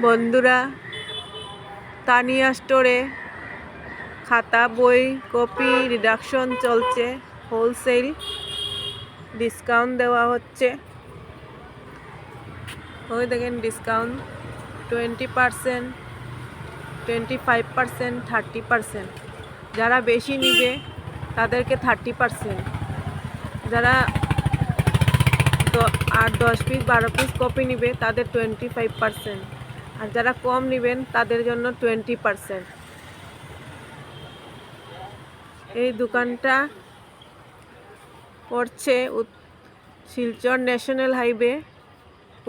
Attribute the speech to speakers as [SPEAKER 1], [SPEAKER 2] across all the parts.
[SPEAKER 1] বন্ধুরা, তানিয়া স্টোরে খাতা, বই, কপি রিডাকশন চলছে। হোলসেল ডিসকাউন্ট দেওয়া হচ্ছে। ওই দেখেন ডিসকাউন্ট 20%, 25%, 30%। যারা বেশি নিবে তাদেরকে 30%, যারা 10 পিস 12 পিস কপি নিবে তাদের 25%, আর যারা কম নেবেন তাদের জন্য 20%। এই দোকানটা পড়ছে শিলচর ন্যাশনাল হাইওয়ে,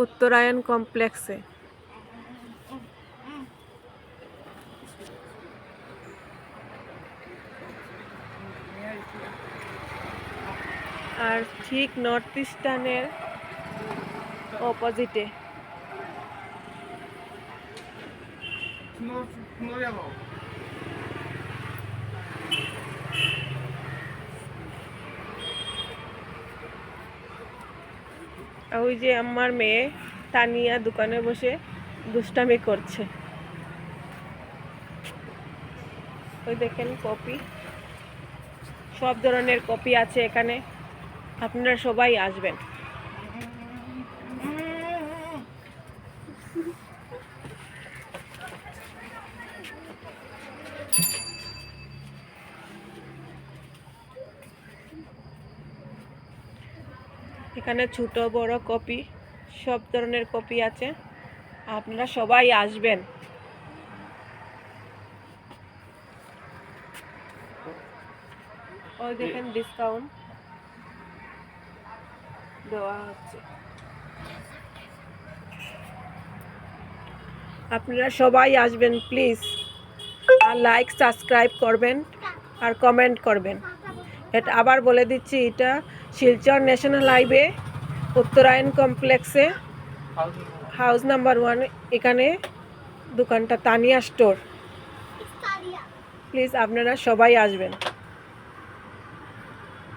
[SPEAKER 1] উত্তরায়ণ কমপ্লেক্সে। আর ঠিক নর্থ ইস্টার্নের অপোজিটে। ওই যে আমার মেয়ে তানিয়া দোকানে বসে দুষ্টামি করছে। ওই দেখেন কপি, সব ধরনের কপি আছে এখানে। আপনারা সবাই আসবেন। এখানে ছোট বড় কপি, সব ধরনের কপি আছে। আপনারা সবাই আসবেন। ওই দেখেন ডিসকাউন্ট দেওয়া হচ্ছে। আপনারা সবাই আসবেন প্লিজ, আর লাইক সাবস্ক্রাইব করবেন আর কমেন্ট করবেন। এটা আবার বলে দিচ্ছি, এটা শিলচর ন্যাশনাল হাইওয়ে, উত্তরায়ণ কমপ্লেক্সে, হাউস নাম্বার 1। এখানে দোকানটা তানিয়া স্টোর। প্লিজ আপনারা সবাই আসবেন।